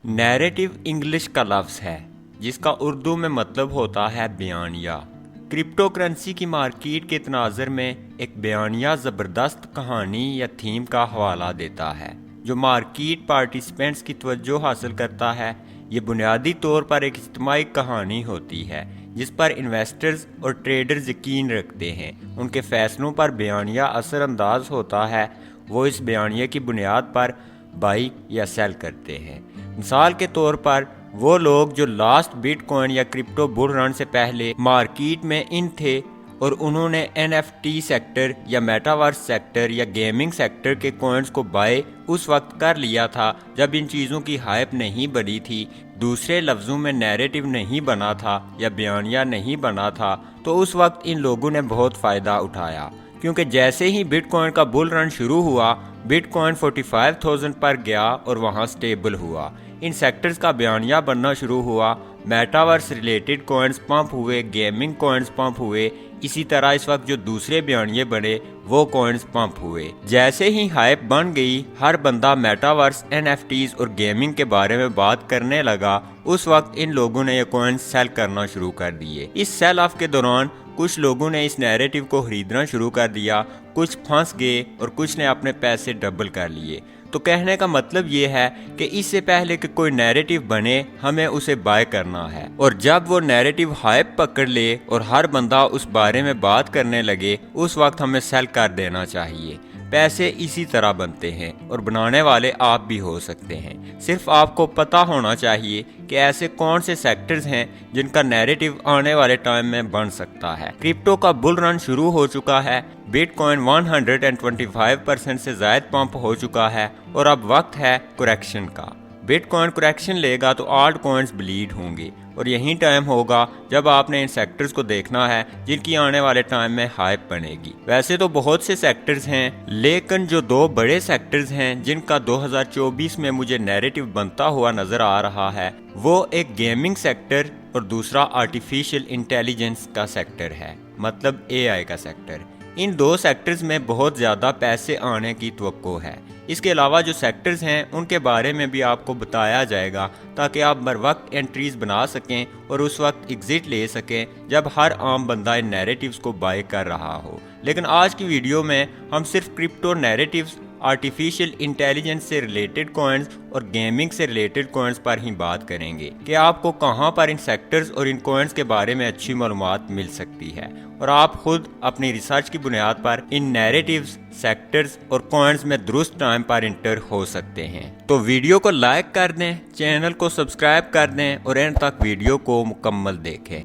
Narrative English کا لفظ ہے جس کا اردو میں مطلب ہوتا ہے بیانیہ۔ کرپٹو کرنسی کی مارکیٹ کے تناظر میں ایک بیانیہ زبردست کہانی یا تھیم کا حوالہ دیتا ہے جو مارکیٹ پارٹیسپینٹس کی توجہ حاصل کرتا ہے۔ یہ بنیادی طور پر ایک اجتماعی کہانی ہوتی ہے جس پر انویسٹرز اور ٹریڈرز یقین رکھتے ہیں، ان کے فیصلوں پر بیانیہ اثر انداز ہوتا ہے، وہ اس بیانیے کی بنیاد پر بائی یا سیل کرتے ہیں۔ مثال کے طور پر وہ لوگ جو لاسٹ بٹ کوائن یا کرپٹو بل رن سے پہلے مارکیٹ میں ان تھے اور انہوں نے این ایف ٹی سیکٹر یا میٹاورس سیکٹر یا گیمنگ سیکٹر کے کوائنز کو بائی اس وقت کر لیا تھا جب ان چیزوں کی ہائپ نہیں بنی تھی، دوسرے لفظوں میں نیریٹو نہیں بنا تھا یا بیانیہ نہیں بنا تھا، تو اس وقت ان لوگوں نے بہت فائدہ اٹھایا، کیونکہ جیسے ہی بٹ کوائن کا بل رن شروع ہوا بٹ کوائن 45,000 پر گیا اور وہاں سٹیبل ہوا، ان سیکٹرز کا بیانیہ بننا شروع ہوا، میٹاورس ریلیٹڈ کوائنز پمپ ہوئے، گیمنگ کوائنز پمپ ہوئے، اسی طرح اس وقت جو دوسرے بیانیے بنے وہ کوائنز پمپ ہوئے۔ جیسے ہی ہائپ بن گئی، ہر بندہ میٹاورس، این ایف ٹیز اور گیمنگ کے بارے میں بات کرنے لگا، اس وقت ان لوگوں نے یہ کوائنز سیل کرنا شروع کر دیے۔ اس سیل آف کے دوران کچھ لوگوں نے اس نیریٹو کو خریدنا شروع کر دیا، کچھ پھنس گئے اور کچھ نے اپنے پیسے ڈبل کر لیے۔ تو کہنے کا مطلب یہ ہے کہ اس سے پہلے کہ کوئی نیریٹو بنے ہمیں اسے بائی کرنا ہے، اور جب وہ نیریٹو ہائپ پکڑ لے اور ہر بندہ اس بارے میں بات کرنے لگے اس وقت ہمیں سیل کر دینا چاہیے۔ پیسے اسی طرح بنتے ہیں اور بنانے والے آپ بھی ہو سکتے ہیں، صرف آپ کو پتہ ہونا چاہیے کہ ایسے کون سے سیکٹرز ہیں جن کا نیریٹو آنے والے ٹائم میں بن سکتا ہے۔ کرپٹو کا بل رن شروع ہو چکا ہے، بٹ کوائن 125% سے زائد پمپ ہو چکا ہے اور اب وقت ہے کریکشن کا۔ بٹ کوائن کریکشن لے گا تو آلٹ کوائنز بلیڈ ہوں گے، اور یہی ٹائم ہوگا جب آپ نے ان سیکٹرز کو دیکھنا ہے جن کی آنے والے ٹائم میں ہائپ بنے گی۔ ویسے تو بہت سے سیکٹرز ہیں، لیکن جو دو بڑے سیکٹرز ہیں جن کا 2024 میں مجھے نیریٹو بنتا ہوا نظر آ رہا ہے، وہ ایک گیمنگ سیکٹر اور دوسرا آرٹیفیشل انٹیلیجنس کا سیکٹر ہے، مطلب اے آئی کا سیکٹر۔ ان دو سیکٹرز میں بہت زیادہ پیسے آنے کی توقع ہے۔ اس کے علاوہ جو سیکٹرز ہیں ان کے بارے میں بھی آپ کو بتایا جائے گا تاکہ آپ بر وقت انٹریز بنا سکیں اور اس وقت ایگزٹ لے سکیں جب ہر عام بندہ ان نیریٹیوز کو بائی کر رہا ہو۔ لیکن آج کی ویڈیو میں ہم صرف کرپٹو نیریٹیوز، آرٹیفیشل انٹیلیجنس سے ریلیٹڈ کوائنز اور گیمنگ سے ریلیٹڈ کوائنز پر ہی بات کریں گے کہ آپ کو کہاں پر ان سیکٹرز اور ان کوائنز کے بارے میں اچھی معلومات مل سکتی ہے، اور آپ خود اپنی ریسرچ کی بنیاد پر ان نیریٹیوز، سیکٹرز اور کوائنز میں درست ٹائم پر انٹر ہو سکتے ہیں۔ تو ویڈیو کو لائک کر دیں، چینل کو سبسکرائب کر دیں اور اینڈ تک ویڈیو کو مکمل دیکھیں۔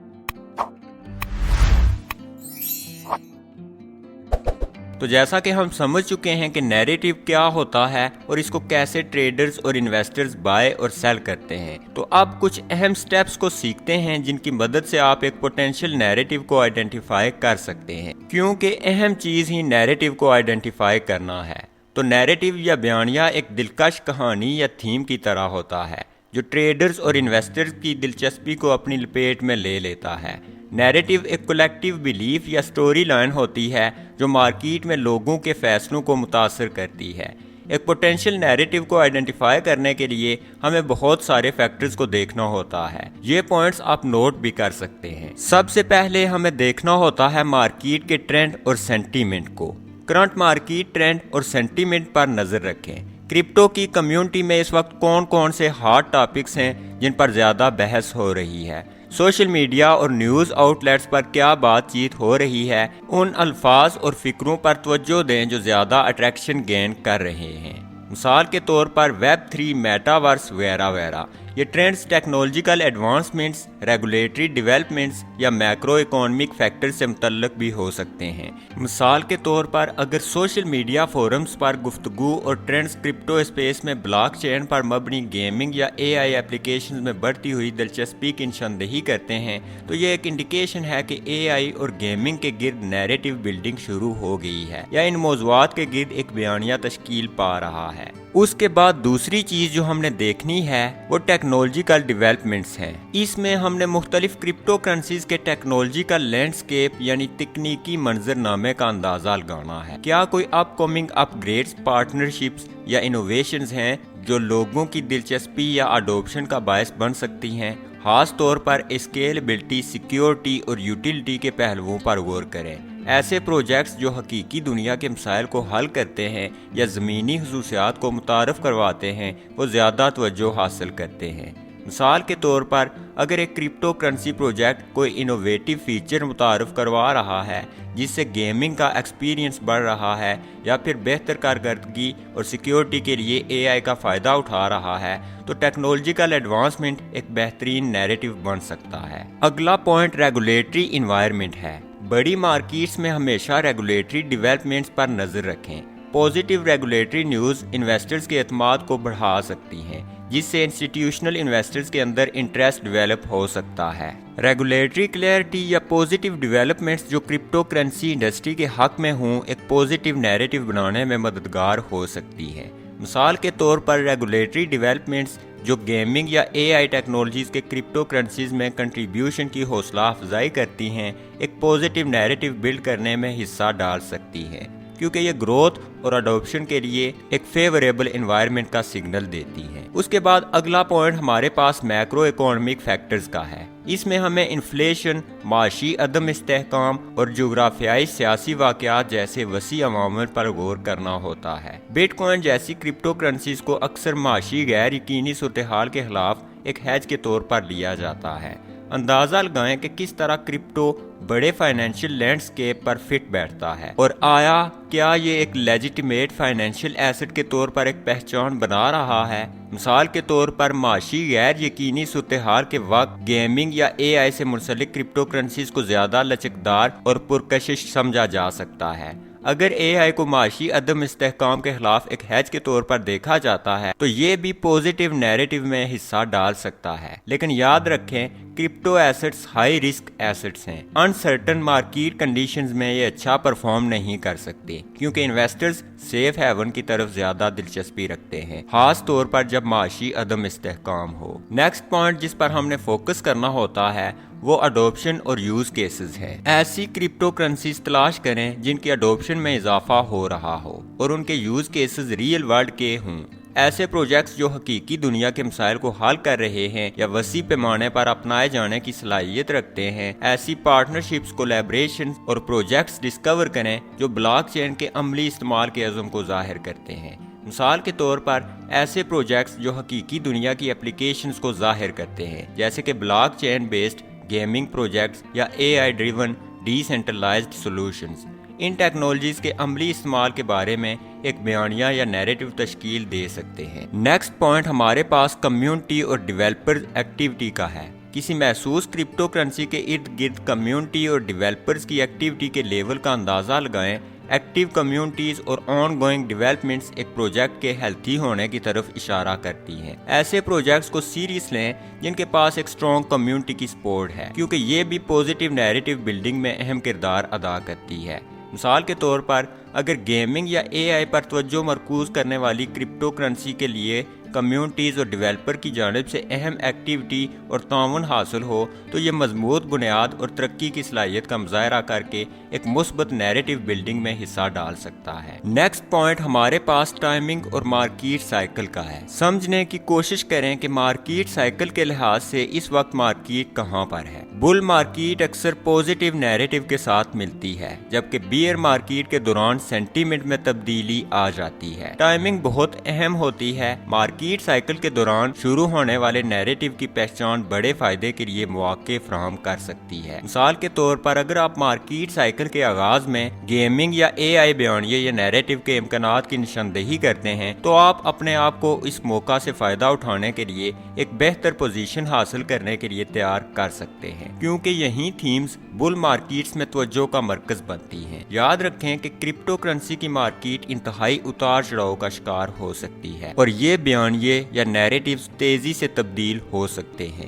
تو جیسا کہ ہم سمجھ چکے ہیں کہ نیریٹو کیا ہوتا ہے اور اس کو کیسے ٹریڈرز اور انویسٹرز بائی اور سیل کرتے ہیں، تو اب کچھ اہم سٹیپس کو سیکھتے ہیں جن کی مدد سے آپ ایک پوٹینشیل نیریٹو کو آئیڈینٹیفائی کر سکتے ہیں، کیونکہ اہم چیز ہی نیریٹو کو آئیڈینٹیفائی کرنا ہے۔ تو نیریٹو یا بیانیہ ایک دلکش کہانی یا تھیم کی طرح ہوتا ہے جو ٹریڈرز اور انویسٹرز کی دلچسپی کو اپنی لپیٹ میں لے لیتا ہے۔ نیریٹو ایک کولیکٹیو بیلیف یا سٹوری لائن ہوتی ہے جو مارکیٹ میں لوگوں کے فیصلوں کو متاثر کرتی ہے۔ ایک پوٹینشیل نیریٹو کو آئیڈینٹیفائی کرنے کے لیے ہمیں بہت سارے فیکٹرز کو دیکھنا ہوتا ہے، یہ پوائنٹس آپ نوٹ بھی کر سکتے ہیں۔ سب سے پہلے ہمیں دیکھنا ہوتا ہے مارکیٹ کے ٹرینڈ اور سینٹیمنٹ کو۔ کرنٹ مارکیٹ ٹرینڈ اور سینٹیمنٹ پر نظر رکھیں۔ کرپٹو کی کمیونٹی میں اس وقت کون کون سے ہاٹ ٹاپکس ہیں جن پر زیادہ بحث ہو رہی ہے، سوشل میڈیا اور نیوز آؤٹ لیٹس پر کیا بات چیت ہو رہی ہے، ان الفاظ اور فکروں پر توجہ دیں جو زیادہ اٹریکشن گین کر رہے ہیں۔ مثال کے طور پر ویب 3، میٹاورس وغیرہ وغیرہ۔ یہ trends technological advancements, regulatory developments یا میکرو اکانومک فیکٹر سے متعلق بھی ہو سکتے ہیں۔ مثال کے طور پر اگر سوشل میڈیا فورمز پر گفتگو اور ٹرینڈز کرپٹو اسپیس میں بلاک چین پر مبنی گیمنگ یا اے آئی اپلیکیشنز میں بڑھتی ہوئی دلچسپی کی نشاندہی کرتے ہیں، تو یہ ایک انڈیکیشن ہے کہ اے آئی اور گیمنگ کے گرد نیریٹو بلڈنگ شروع ہو گئی ہے یا ان موضوعات کے گرد ایک بیانیہ تشکیل پا رہا ہے۔ اس کے بعد دوسری چیز جو ہم نے دیکھنی ہے وہ ٹیکنالوجیکل ڈیولپمنٹس ہیں۔ اس میں ہم نے مختلف کرپٹو کرنسیز کے ٹیکنالوجیکل لینڈسکیپ یعنی تکنیکی منظرنامے کا اندازہ لگانا ہے۔ کیا کوئی اپ کمنگ اپ گریڈز، پارٹنرشپس یا انوویشنز ہیں جو لوگوں کی دلچسپی یا اڈوپشن کا باعث بن سکتی ہیں؟ خاص طور پر اسکیلیبلٹی، سیکیورٹی اور یوٹیلٹی کے پہلوؤں پر غور کریں۔ ایسے پروجیکٹس جو حقیقی دنیا کے مسائل کو حل کرتے ہیں یا زمینی خصوصیات کو متعارف کرواتے ہیں وہ زیادہ توجہ حاصل کرتے ہیں۔ مثال کے طور پر اگر ایک کرپٹو کرنسی پروجیکٹ کوئی انوویٹو فیچر متعارف کروا رہا ہے جس سے گیمنگ کا ایکسپیرینس بڑھ رہا ہے یا پھر بہتر کارکردگی اور سیکیورٹی کے لیے AI کا فائدہ اٹھا رہا ہے تو ٹیکنالوجیکل ایڈوانسمنٹ ایک بہترین نیریٹو بن سکتا ہے۔ اگلا پوائنٹ ریگولیٹری انوائرمنٹ ہے۔ بڑی مارکیٹس میں ہمیشہ ریگولیٹری ڈیولپمنٹس پر نظر رکھیں۔ پازیٹیو ریگولیٹری نیوز انویسٹرز کے اعتماد کو بڑھا سکتی ہیں جس سے انسٹیٹیوشنل انویسٹرز کے اندر انٹرسٹ ڈیولپ ہو سکتا ہے۔ ریگولیٹری کلیئرٹی یا پازیٹیو ڈیولپمنٹس جو کرپٹو کرنسی انڈسٹری کے حق میں ہوں ایک پازیٹیو نیریٹو بنانے میں مددگار ہو سکتی ہے۔ مثال کے طور پر ریگولیٹری ڈیولپمنٹس جو گیمنگ یا AI ٹیکنالوجیز کے کرپٹو کرنسیز میں کنٹریبیوشن کی حوصلہ افزائی کرتی ہیں ایک پازیٹیو نیریٹو بلڈ کرنے میں حصہ ڈال سکتی ہے کیونکہ یہ گروتھ اور اڈوپشن کے لیے ایک فیوریبل انوائرمنٹ کا سگنل دیتی ہے۔ اس کے بعد اگلا پوائنٹ ہمارے پاس میکرو اکانومک فیکٹرز کا ہے۔ اس میں ہمیں انفلیشن، معاشی عدم استحکام اور جغرافیائی سیاسی واقعات جیسے وسیع عوامل پر غور کرنا ہوتا ہے۔ بٹ کوائن جیسی کرپٹو کرنسیز کو اکثر معاشی غیر یقینی صورتحال کے خلاف ایک ہیج کے طور پر لیا جاتا ہے۔ اندازہ لگائیں کہ کس طرح کرپٹو بڑے فائنینشیل لینڈسکیپ پر فٹ بیٹھتا ہے اور آیا کیا یہ ایک لیجیٹیمیٹ فائنینشیل ایسٹ کے طور پر ایک پہچان بنا رہا ہے۔ مثال کے طور پر معاشی غیر یقینی صورتحال کے وقت گیمنگ یا AI سے منسلک کرپٹو کرنسیز کو زیادہ لچکدار اور پرکشش سمجھا جا سکتا ہے۔ اگر AI کو معاشی عدم استحکام کے خلاف ایک ہیج کے طور پر دیکھا جاتا ہے تو یہ بھی پازیٹیو نیریٹو میں حصہ ڈال سکتا ہے، لیکن یاد رکھیں crypto assets high risk assets ہیں۔ انسرٹن مارکیٹ کنڈیشنز میں یہ اچھا پرفارم نہیں کر سکتے کیونکہ انویسٹرز سیف ہیون کی طرف زیادہ دلچسپی رکھتے ہیں، خاص طور پر جب معاشی عدم استحکام ہو۔ نیکسٹ پوائنٹ جس پر ہم نے فوکس کرنا ہوتا ہے وہ اڈوپشن اور یوز کیسز ہے۔ ایسی کرپٹو کرنسیز تلاش کریں جن کی اڈوپشن میں اضافہ ہو رہا ہو اور ان کے یوز کیسز ریئل ورلڈ کے ہوں۔ ایسے پروجیکٹس جو حقیقی دنیا کے مسائل کو حل کر رہے ہیں یا وسیع پیمانے پر اپنائے جانے کی صلاحیت رکھتے ہیں۔ ایسی پارٹنرشپس، کولیبریشنز اور پروجیکٹس ڈسکور کریں جو بلاک چین کے عملی استعمال کے عزم کو ظاہر کرتے ہیں۔ مثال کے طور پر ایسے پروجیکٹس جو حقیقی دنیا کی اپلیکیشنز کو ظاہر کرتے ہیں جیسے کہ block chain based gaming projects یا AI driven decentralized solutions. ان ٹیکنالوجیز کے عملی استعمال کے بارے میں ایک بیانیہ یا نیریٹو تشکیل دے سکتے ہیں۔ نیکسٹ پوائنٹ ہمارے پاس کمیونٹی اور ڈیولپرز ایکٹیویٹی کا ہے۔ کسی محسوس کرپٹو کرنسی کے ارد گرد کمیونٹی اور ڈیولپرز کی ایکٹیویٹی کے لیول کا اندازہ لگائیں۔ ایکٹیو کمیونٹیز اور آن گوئنگ ڈیولپمنٹس ایک پروجیکٹ کے ہیلتھی ہونے کی طرف اشارہ کرتی ہیں۔ ایسے پروجیکٹس کو سیریس لیں جن کے پاس ایک اسٹرانگ کمیونٹی کی سپورٹ ہے کیونکہ یہ بھی پازیٹیو نیریٹو بلڈنگ میں اہم کردار ادا کرتی ہے۔ مثال کے طور پر اگر گیمنگ یا AI پر توجہ مرکوز کرنے والی کرپٹو کرنسی کے لیے کمیونٹیز اور ڈیولپر کی جانب سے اہم ایکٹیویٹی اور تعاون حاصل ہو تو یہ مضبوط بنیاد اور ترقی کی صلاحیت کا مظاہرہ کر کے ایک مثبت نیریٹو بلڈنگ میں حصہ ڈال سکتا ہے۔ نیکسٹ پوائنٹ ہمارے پاس ٹائمنگ اور مارکیٹ سائیکل کا ہے۔ سمجھنے کی کوشش کریں کہ مارکیٹ سائیکل کے لحاظ سے اس وقت مارکیٹ کہاں پر ہے۔ بل مارکیٹ اکثر پازیٹیو نیریٹو کے ساتھ ملتی ہے جبکہ بیئر مارکیٹ کے دوران سینٹیمنٹ میں تبدیلی آ جاتی ہے۔ ٹائمنگ بہت اہم ہوتی ہے۔ مارکیٹ سائیکل کے دوران شروع ہونے والے نیریٹو کی پہچان بڑے فائدے کے لیے مواقع فراہم کر سکتی ہے۔ مثال کے طور پر اگر آپ مارکیٹ سائیکل کے آغاز میں گیمنگ یا AI بیانیے یا نیریٹو کے امکانات کی نشاندہی کرتے ہیں تو آپ اپنے آپ کو اس موقع سے فائدہ اٹھانے کے لیے ایک بہتر پوزیشن حاصل کرنے کے لیے تیار کر سکتے ہیں کیونکہ یہی تھیمز بل مارکیٹس میں توجہ کا مرکز بنتی ہیں۔ یاد رکھیں کہ کرپٹو کرنسی کی مارکیٹ انتہائی اتار چڑھاؤ کا شکار ہو سکتی ہے اور یہ بیانیے یا نیریٹیوز تیزی سے تبدیل ہو سکتے ہیں۔